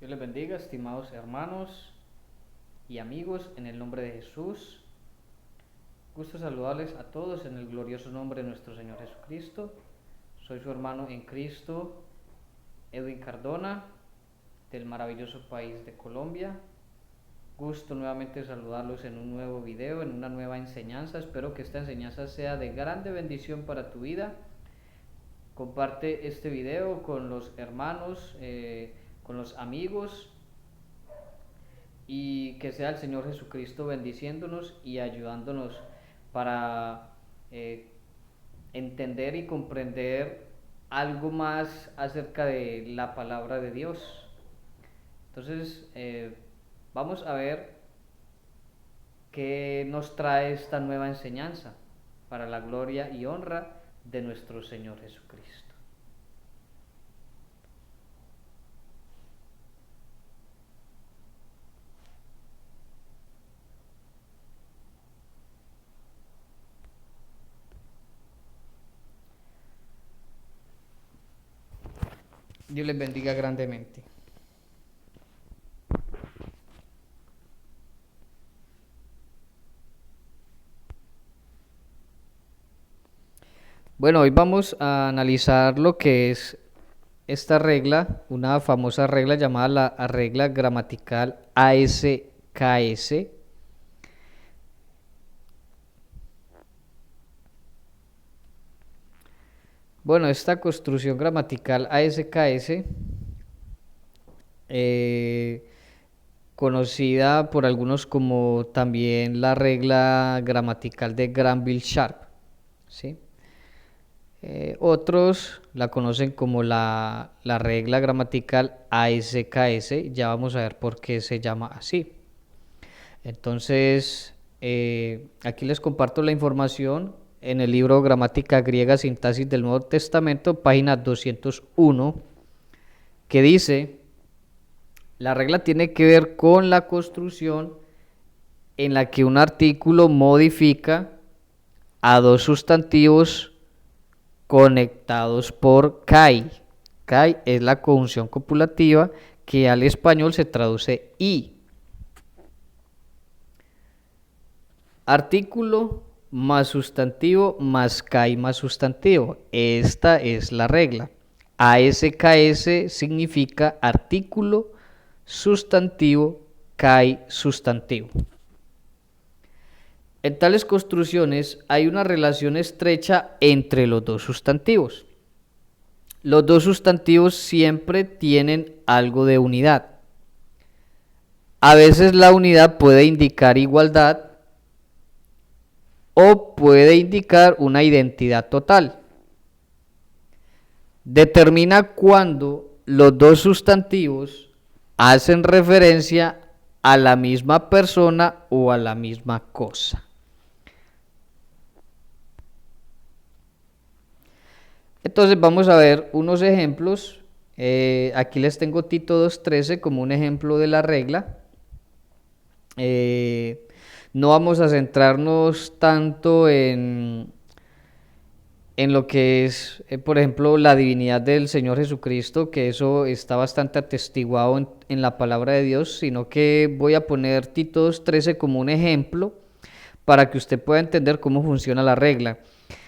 Dios les bendiga, estimados hermanos y amigos, en el nombre de Jesús. Gusto saludarles a todos en el glorioso nombre de nuestro Señor Jesucristo. Soy su hermano en Cristo, Edwin Cardona, del maravilloso país de Colombia. Gusto nuevamente saludarlos en un nuevo video, en una nueva enseñanza. Espero que esta enseñanza sea de grande bendición para tu vida. Comparte este video con los hermanos, con los amigos, y que sea el Señor Jesucristo bendiciéndonos y ayudándonos para entender y comprender algo más acerca de la palabra de Dios. Entonces, vamos a ver qué nos trae esta nueva enseñanza para la gloria y honra de nuestro Señor Jesucristo. Dios les bendiga grandemente. Bueno, hoy vamos a analizar lo que es esta regla, una famosa regla llamada la regla gramatical ASKS. Bueno, esta construcción gramatical ASKS, conocida por algunos como también la regla gramatical de Granville-Sharp, ¿sí? Otros la conocen como la regla gramatical ASKS. Ya vamos a ver por qué se llama así. Entonces, aquí les comparto la información en el libro Gramática Griega, Sintaxis del Nuevo Testamento, página 201, que dice: la regla tiene que ver con la construcción en la que un artículo modifica a dos sustantivos conectados por kai. Kai es la conjunción copulativa que al español se traduce y. Artículo más sustantivo más kai más sustantivo. Esta es la regla. ASKS significa artículo, sustantivo, kai, sustantivo. En tales construcciones hay una relación estrecha entre los dos sustantivos. Los dos sustantivos siempre tienen algo de unidad. A veces la unidad puede indicar igualdad o puede indicar una identidad total. Determina cuando los dos sustantivos hacen referencia a la misma persona o a la misma cosa. Entonces vamos a ver unos ejemplos. Aquí les tengo Tito 2:13 como un ejemplo de la regla. No vamos a centrarnos tanto en lo que es, por ejemplo, la divinidad del Señor Jesucristo, que eso está bastante atestiguado en la palabra de Dios, sino que voy a poner Tito 2:13 como un ejemplo para que usted pueda entender cómo funciona la regla.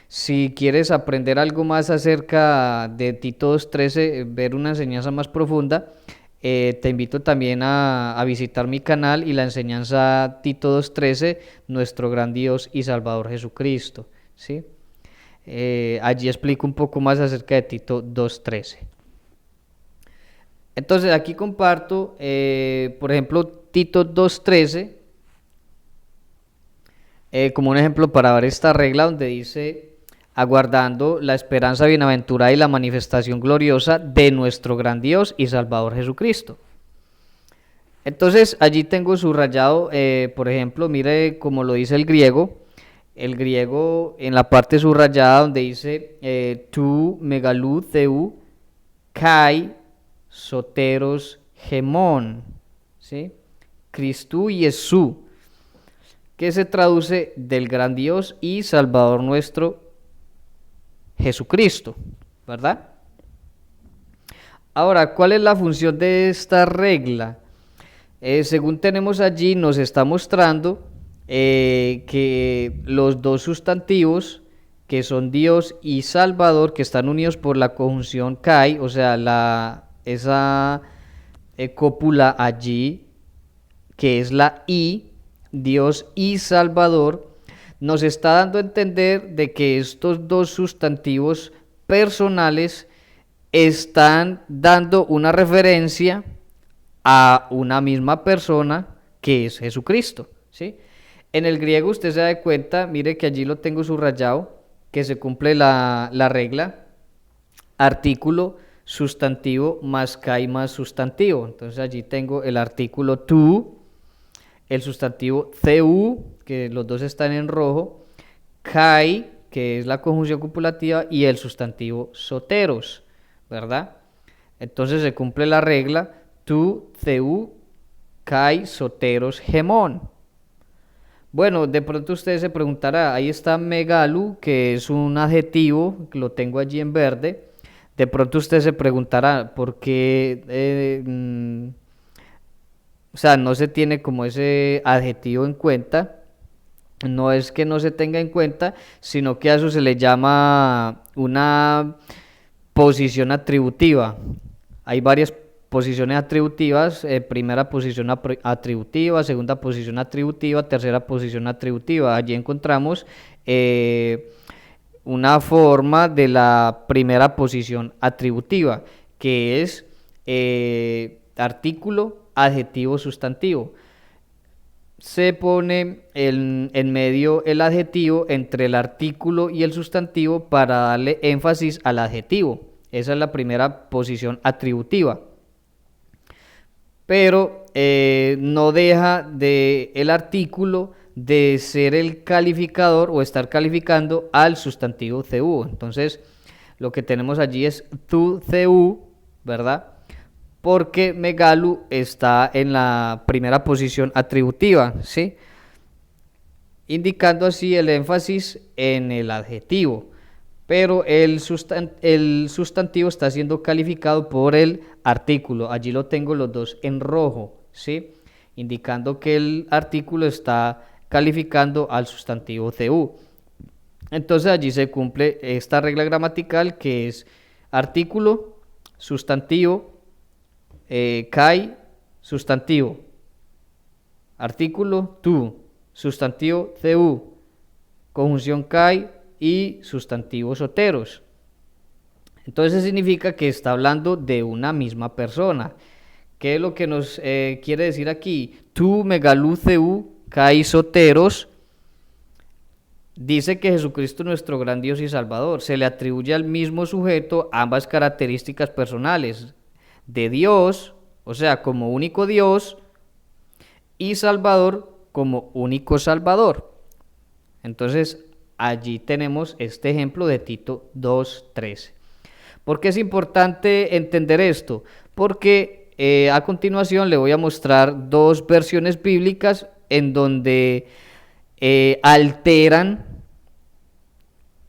Si quieres aprender algo más acerca de Tito 2:13, ver una enseñanza más profunda, te invito también a visitar mi canal y la enseñanza Tito 2:13, nuestro gran Dios y Salvador Jesucristo, ¿sí? Allí explico un poco más acerca de Tito 2:13. Entonces aquí comparto, por ejemplo, Tito 2:13 como un ejemplo para ver esta regla, donde dice: aguardando la esperanza bienaventurada y la manifestación gloriosa de nuestro gran Dios y Salvador Jesucristo. Entonces allí tengo subrayado, por ejemplo, mire cómo lo dice el griego en la parte subrayada donde dice tu megalú theu kai soteros gemón, ¿sí? Cristo y Jesús, que se traduce del gran Dios y Salvador nuestro Jesucristo, ¿verdad? Ahora, ¿cuál es la función de esta regla? Según tenemos allí, nos está mostrando que los dos sustantivos, que son Dios y Salvador, que están unidos por la conjunción kai, o sea, esa cópula allí, que es la I, Dios y Salvador, nos está dando a entender de que estos dos sustantivos personales están dando una referencia a una misma persona que es Jesucristo, ¿sí? En el griego usted se da cuenta, mire que allí lo tengo subrayado, que se cumple la regla, artículo, sustantivo más kai más sustantivo. Entonces allí tengo el artículo tú, el sustantivo cu, que los dos están en rojo, kai, que es la conjunción copulativa, y el sustantivo soteros, ¿verdad? Entonces se cumple la regla tu, cu, kai, soteros, gemón. Bueno, de pronto usted se preguntará, ahí está megalu, que es un adjetivo, que lo tengo allí en verde. De pronto usted se preguntará, ¿por qué o sea, no se tiene como ese adjetivo en cuenta? No es que no se tenga en cuenta, sino que a eso se le llama una posición atributiva. Hay varias posiciones atributivas, primera posición atributiva, segunda posición atributiva, tercera posición atributiva. Allí encontramos una forma de la primera posición atributiva, que es artículo, adjetivo, sustantivo. Se pone en medio el adjetivo entre el artículo y el sustantivo para darle énfasis al adjetivo. Esa es la primera posición atributiva. Pero no deja de el artículo de ser el calificador o estar calificando al sustantivo cu. Entonces, lo que tenemos allí es tu cu, ¿verdad? Porque megalu está en la primera posición atributiva, ¿sí? Indicando así el énfasis en el adjetivo, pero el sustantivo está siendo calificado por el artículo. Allí lo tengo los dos en rojo, ¿sí? Indicando que el artículo está calificando al sustantivo cu. Entonces allí se cumple esta regla gramatical, que es artículo, sustantivo, kai, sustantivo, artículo tú, sustantivo cu, conjunción kai y sustantivo soteros. Entonces significa que está hablando de una misma persona. ¿Qué es lo que nos quiere decir aquí? Tu megalú cu, kai soteros. Dice que Jesucristo es nuestro gran Dios y Salvador. Se le atribuye al mismo sujeto ambas características personales de Dios, o sea, como único Dios, y Salvador como único Salvador. Entonces, allí tenemos este ejemplo de Tito 2:13. ¿Por qué es importante entender esto? Porque a continuación le voy a mostrar dos versiones bíblicas en donde alteran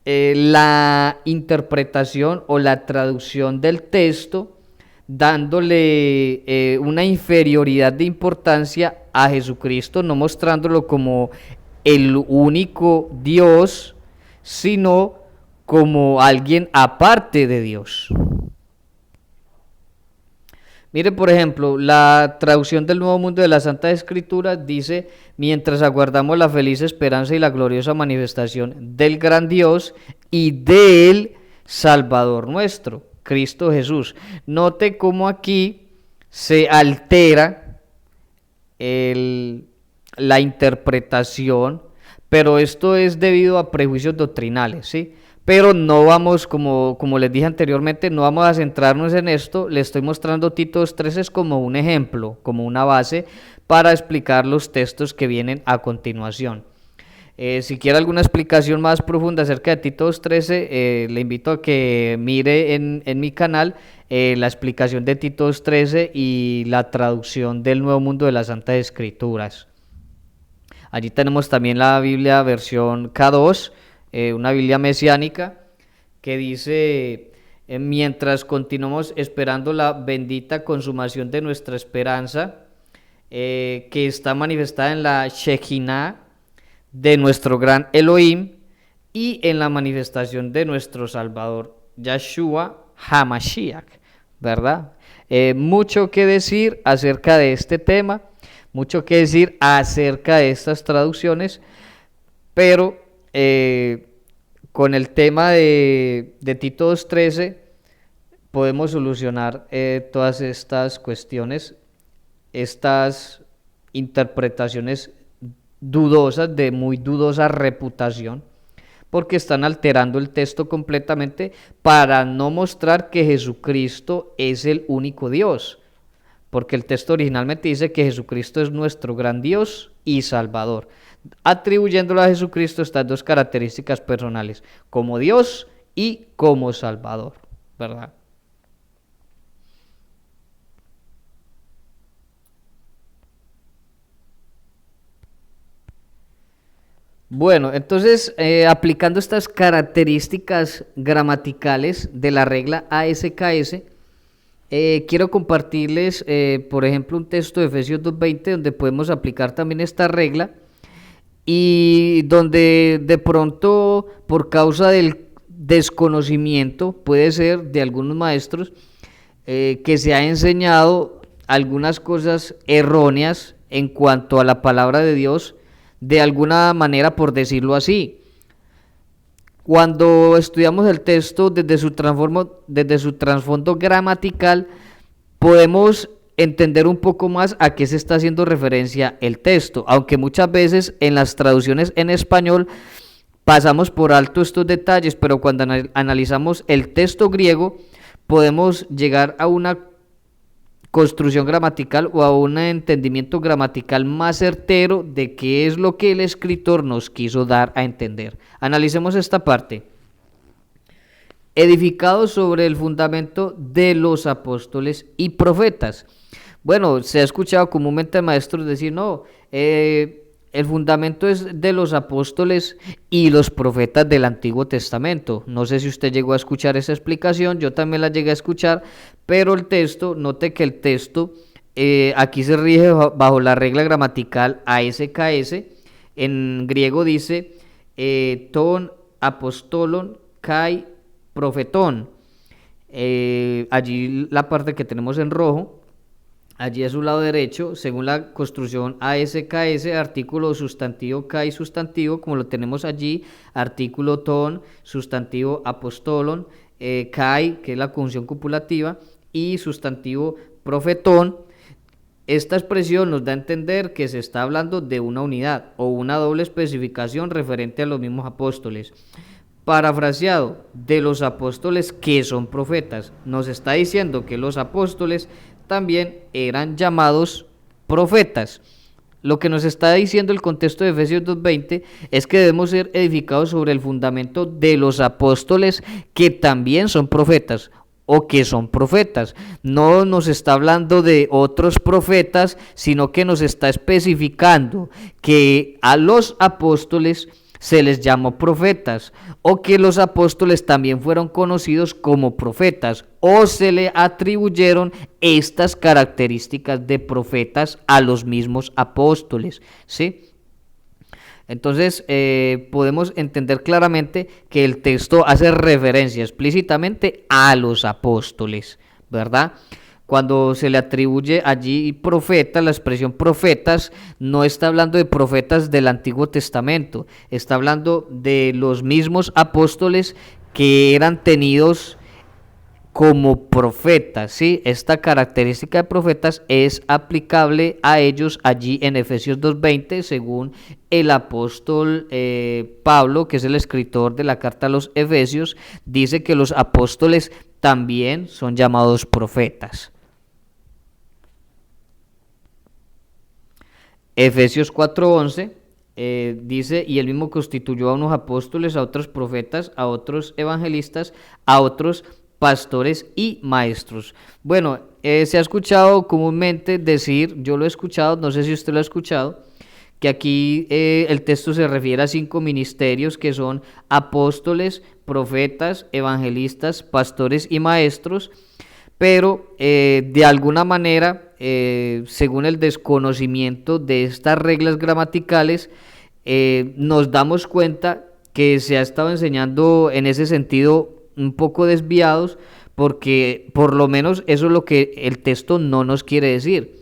la interpretación o la traducción del texto, dándole una inferioridad de importancia a Jesucristo, no mostrándolo como el único Dios, sino como alguien aparte de Dios. Mire, por ejemplo, la traducción del Nuevo Mundo de la Santa Escritura dice: mientras aguardamos la feliz esperanza y la gloriosa manifestación del gran Dios y del Salvador nuestro, Cristo Jesús. Note cómo aquí se altera la interpretación, pero esto es debido a prejuicios doctrinales, ¿sí? Pero no vamos, como les dije anteriormente, no vamos a centrarnos en esto. Le estoy mostrando Tito 2:13 como un ejemplo, como una base para explicar los textos que vienen a continuación. Si quiere alguna explicación más profunda acerca de Tito 2:13, le invito a que mire en mi canal la explicación de Tito 2:13 y la traducción del Nuevo Mundo de las Santas Escrituras. Allí tenemos también la Biblia versión K2, una Biblia mesiánica, que dice mientras continuamos esperando la bendita consumación de nuestra esperanza, que está manifestada en la Shekinah de nuestro gran Elohim y en la manifestación de nuestro Salvador, Yahshua HaMashiach, ¿verdad? Mucho que decir acerca de este tema, mucho que decir acerca de estas traducciones, pero con el tema de Tito 2:13 podemos solucionar todas estas cuestiones, estas interpretaciones dudosas, de muy dudosa reputación, porque están alterando el texto completamente para no mostrar que Jesucristo es el único Dios, porque el texto originalmente dice que Jesucristo es nuestro gran Dios y Salvador, atribuyéndole a Jesucristo estas dos características personales, como Dios y como Salvador, ¿verdad? Bueno, entonces, aplicando estas características gramaticales de la regla ASKS, quiero compartirles, por ejemplo, un texto de Efesios 2:20 donde podemos aplicar también esta regla y donde de pronto, por causa del desconocimiento, puede ser de algunos maestros, que se ha enseñado algunas cosas erróneas en cuanto a la palabra de Dios, de alguna manera, por decirlo así. Cuando estudiamos el texto desde su trasfondo gramatical, podemos entender un poco más a qué se está haciendo referencia el texto, aunque muchas veces en las traducciones en español pasamos por alto estos detalles, pero cuando analizamos el texto griego podemos llegar a una construcción gramatical o a un entendimiento gramatical más certero de qué es lo que el escritor nos quiso dar a entender. Analicemos esta parte. Edificado sobre el fundamento de los apóstoles y profetas. Bueno, se ha escuchado comúnmente a maestros decir, no, el fundamento es de los apóstoles y los profetas del Antiguo Testamento. No sé si usted llegó a escuchar esa explicación, yo también la llegué a escuchar, pero el texto, note que el texto aquí se rige bajo la regla gramatical ASKS. En griego dice ton apostolon kai profetón. Allí la parte que tenemos en rojo, allí a su lado derecho, según la construcción ASKS, artículo sustantivo kai sustantivo, como lo tenemos allí, artículo ton, sustantivo apostolon, kai, que es la conjunción copulativa, y sustantivo profetón. Esta expresión nos da a entender que se está hablando de una unidad o una doble especificación referente a los mismos apóstoles. Parafraseado, de los apóstoles que son profetas. Nos está diciendo que los apóstoles también eran llamados profetas. Lo que nos está diciendo el contexto de Efesios 2:20 es que debemos ser edificados sobre el fundamento de los apóstoles que también son profetas o que son profetas. No nos está hablando de otros profetas, sino que nos está especificando que a los apóstoles se les llamó profetas, o que los apóstoles también fueron conocidos como profetas, o se le atribuyeron estas características de profetas a los mismos apóstoles, ¿sí? Entonces podemos entender claramente que el texto hace referencia explícitamente a los apóstoles, ¿verdad? Cuando se le atribuye allí profeta, la expresión profetas, no está hablando de profetas del Antiguo Testamento, está hablando de los mismos apóstoles que eran tenidos como profetas, ¿sí? Esta característica de profetas es aplicable a ellos allí en Efesios 2:20, según el apóstol Pablo, que es el escritor de la carta a los Efesios, dice que los apóstoles también son llamados profetas. Efesios 4:11 dice, y él mismo constituyó a unos apóstoles, a otros profetas, a otros evangelistas, a otros pastores y maestros. Bueno, se ha escuchado comúnmente decir, yo lo he escuchado, no sé si usted lo ha escuchado, que aquí el texto se refiere a 5 ministerios que son apóstoles, profetas, evangelistas, pastores y maestros, pero de alguna manera, según el desconocimiento de estas reglas gramaticales, nos damos cuenta que se ha estado enseñando en ese sentido un poco desviados, porque por lo menos eso es lo que el texto no nos quiere decir.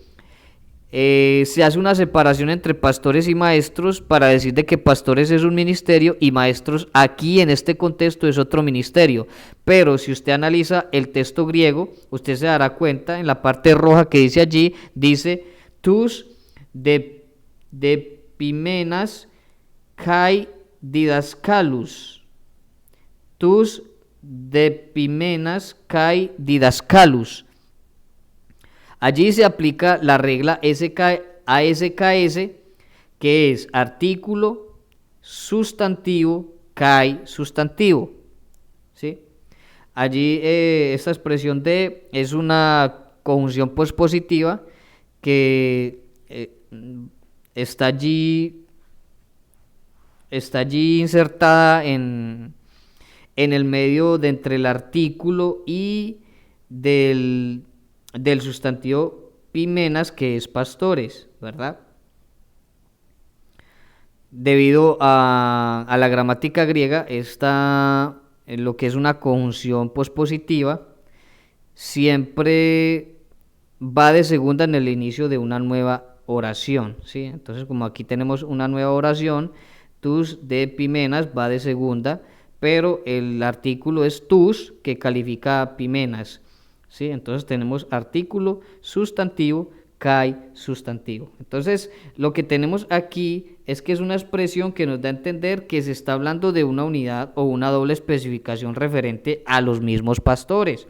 Se hace una separación entre pastores y maestros para decir de que pastores es un ministerio y maestros aquí en este contexto es otro ministerio. Pero si usted analiza el texto griego, usted se dará cuenta en la parte roja que dice allí, dice tus de pimenas kai didascalus. Tus de pimenas kai didascalus. Allí se aplica la regla ASKS, que es artículo, sustantivo, kai, sustantivo. ¿Sí? Allí esta expresión de es una conjunción pospositiva que está allí insertada en el medio de entre el artículo y del sustantivo pimenas, que es pastores, ¿verdad? Debido a la gramática griega, en lo que es una conjunción pospositiva, siempre va de segunda en el inicio de una nueva oración, ¿sí? Entonces, como aquí tenemos una nueva oración, tus de pimenas va de segunda, pero el artículo es tus, que califica a pimenas. ¿Sí? Entonces tenemos artículo, sustantivo, kai, sustantivo. Entonces lo que tenemos aquí es que es una expresión que nos da a entender que se está hablando de una unidad o una doble especificación referente a los mismos pastores.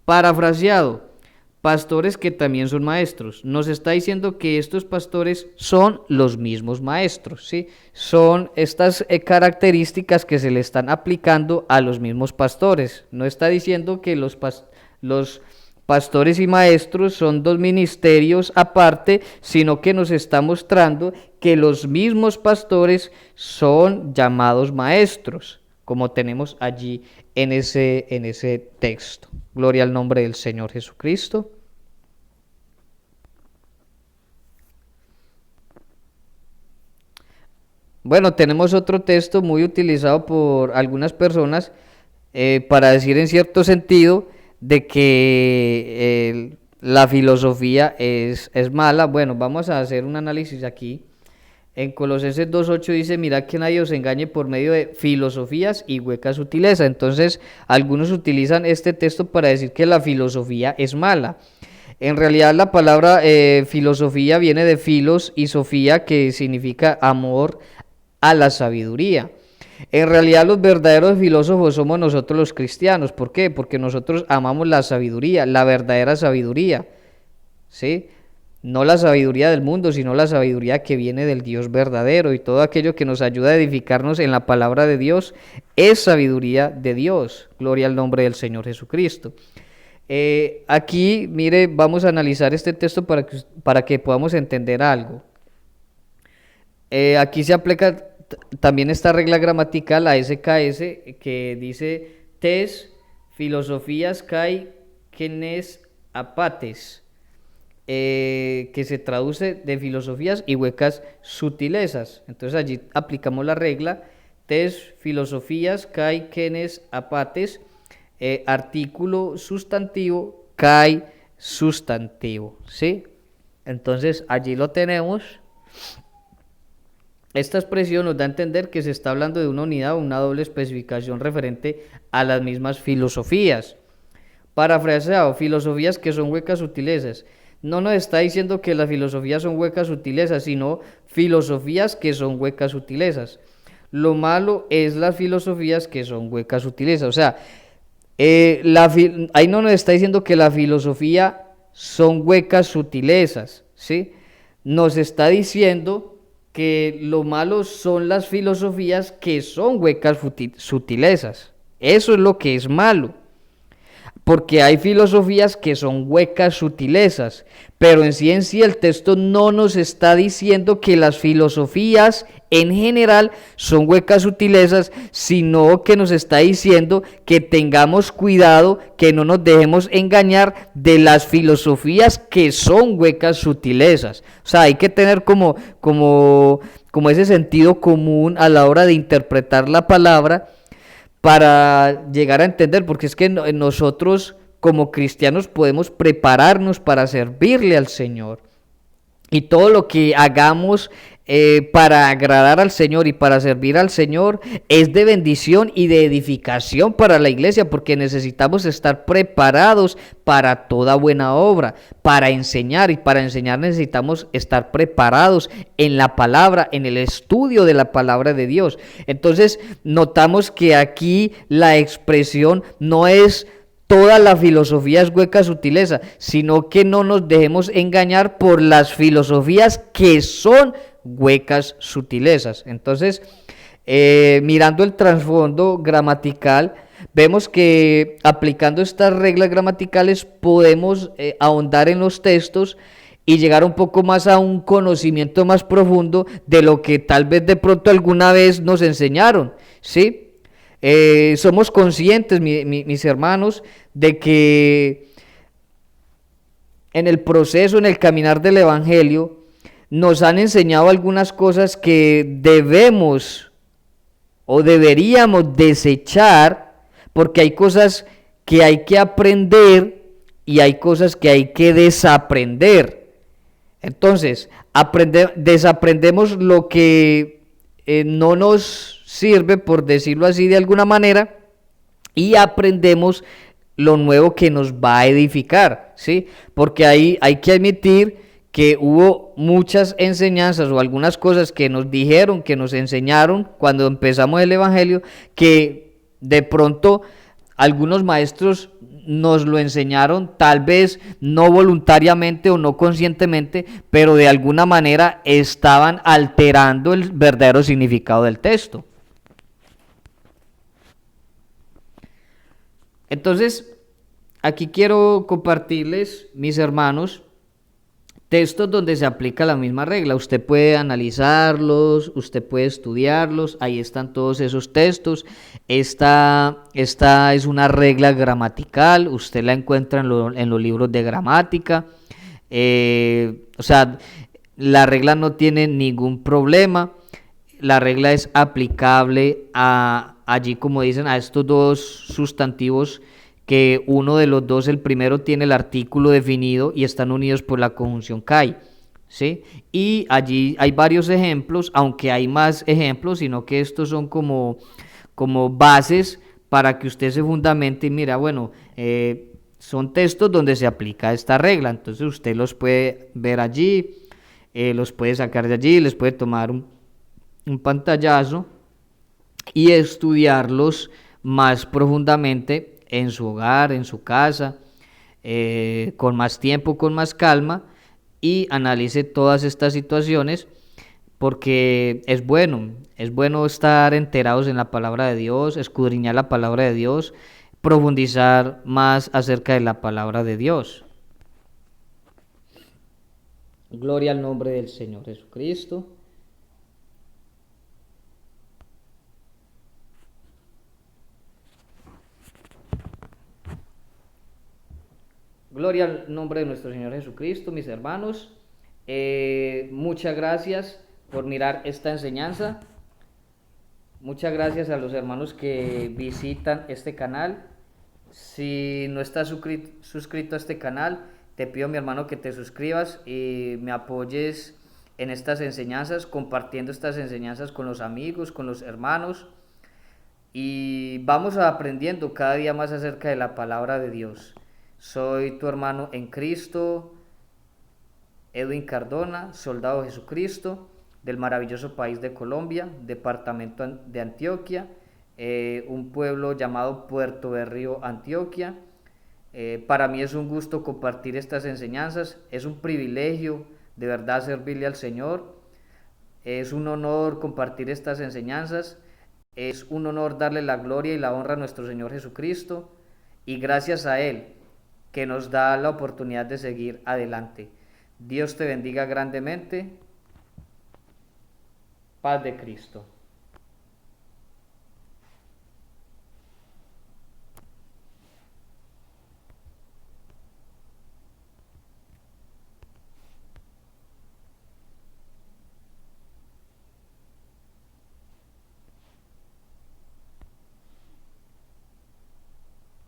Parafraseado, pastores que también son maestros. Nos está diciendo que estos pastores son los mismos maestros, ¿sí? Son estas características que se le están aplicando a los mismos pastores. No está diciendo que los pastores y maestros son dos ministerios aparte, sino que nos está mostrando que los mismos pastores son llamados maestros, como tenemos allí en ese texto. Gloria al nombre del Señor Jesucristo. Bueno, tenemos otro texto muy utilizado por algunas personas para decir en cierto sentido de que la filosofía es mala. Bueno, vamos a hacer un análisis aquí. En Colosenses 2:8 dice, mirad que nadie os engañe por medio de filosofías y huecas sutilezas. Entonces, algunos utilizan este texto para decir que la filosofía es mala. En realidad la palabra filosofía viene de filos y sofía, que significa amor a la sabiduría. En realidad los verdaderos filósofos somos nosotros los cristianos. ¿Por qué? Porque nosotros amamos la sabiduría, la verdadera sabiduría, ¿sí? No la sabiduría del mundo, sino la sabiduría que viene del Dios verdadero, y todo aquello que nos ayuda a edificarnos en la palabra de Dios es sabiduría de Dios. Gloria al nombre del Señor Jesucristo. Aquí, mire, vamos a analizar este texto para que podamos entender algo. Aquí se aplica también esta regla gramatical, la SKS, que dice tes filosofías kai kenes apates, que se traduce de filosofías y huecas sutilezas. Entonces allí aplicamos la regla tes filosofías kai kenes apates, artículo sustantivo kai sustantivo, ¿sí? Entonces allí lo tenemos. Esta expresión nos da a entender que se está hablando de una unidad o una doble especificación referente a las mismas filosofías. Parafraseado, filosofías que son huecas sutilezas. No nos está diciendo que las filosofías son huecas sutilezas, sino filosofías que son huecas sutilezas. Lo malo es las filosofías que son huecas sutilezas. O sea, ahí no nos está diciendo que la filosofía son huecas sutilezas, ¿sí? Nos está diciendo que lo malo son las filosofías que son huecas sutilezas. Eso es lo que es malo. porque hay filosofías que son huecas sutilezas, pero en sí el texto no nos está diciendo que las filosofías en general son huecas sutilezas, sino que nos está diciendo que tengamos cuidado, que no nos dejemos engañar de las filosofías que son huecas sutilezas. O sea, hay que tener como ese sentido común a la hora de interpretar la palabra para llegar a entender, porque es que nosotros como cristianos podemos prepararnos para servirle al Señor. Y todo lo que hagamos para agradar al Señor y para servir al Señor es de bendición y de edificación para la iglesia, porque necesitamos estar preparados para toda buena obra, para enseñar, y para enseñar necesitamos estar preparados en la palabra, en el estudio de la palabra de Dios. Entonces notamos que aquí la expresión no es toda la filosofía es hueca sutileza, sino que no nos dejemos engañar por las filosofías que son huecas sutilezas. Entonces, mirando el trasfondo gramatical, vemos que aplicando estas reglas gramaticales podemos ahondar en los textos y llegar un poco más a un conocimiento más profundo de lo que tal vez de pronto alguna vez nos enseñaron, ¿sí? Somos conscientes, mis hermanos, de que en el proceso, en el caminar del Evangelio, nos han enseñado algunas cosas que debemos o deberíamos desechar, porque hay cosas que hay que aprender y hay cosas que hay que desaprender. Entonces, desaprendemos lo que no nos sirve, por decirlo así de alguna manera, y aprendemos lo nuevo que nos va a edificar, ¿sí? Porque ahí hay que admitir que hubo muchas enseñanzas o algunas cosas que nos dijeron, que nos enseñaron cuando empezamos el Evangelio, que de pronto algunos maestros nos lo enseñaron, tal vez no voluntariamente o no conscientemente, pero de alguna manera estaban alterando el verdadero significado del texto. Entonces, aquí quiero compartirles, mis hermanos, textos donde se aplica la misma regla. Usted puede analizarlos, usted puede estudiarlos, ahí están todos esos textos. Esta es una regla gramatical, usted la encuentra en los libros de gramática. O sea, la regla no tiene ningún problema. La regla es aplicable allí, como dicen, a estos dos sustantivos, que uno de los dos, el primero, tiene el artículo definido y están unidos por la conjunción kai, ¿sí? Y allí hay varios ejemplos, aunque hay más ejemplos, sino que estos son como bases para que usted se fundamente y mira, bueno, son textos donde se aplica esta regla, entonces usted los puede ver allí, los puede sacar de allí, les puede tomar un pantallazo y estudiarlos más profundamente en su hogar, en su casa, con más tiempo, con más calma, y analice todas estas situaciones, porque es bueno estar enterados en la palabra de Dios, escudriñar la palabra de Dios, profundizar más acerca de la palabra de Dios. Gloria al nombre del Señor Jesucristo. Gloria al nombre de nuestro Señor Jesucristo, mis hermanos. Muchas gracias por mirar esta enseñanza. Muchas gracias a los hermanos que visitan este canal. Si no estás suscrito a este canal, te pido, mi hermano, que te suscribas y me apoyes en estas enseñanzas, compartiendo estas enseñanzas con los amigos, con los hermanos. Y vamos aprendiendo cada día más acerca de la palabra de Dios. Soy tu hermano en Cristo, Edwin Cardona, soldado de Jesucristo, del maravilloso país de Colombia, departamento de Antioquia, un pueblo llamado Puerto Berrío, Antioquia. Para mí es un gusto compartir estas enseñanzas, es un privilegio de verdad servirle al Señor, es un honor compartir estas enseñanzas, es un honor darle la gloria y la honra a nuestro Señor Jesucristo. y gracias a Él que nos da la oportunidad de seguir adelante. Dios te bendiga grandemente. Paz de Cristo.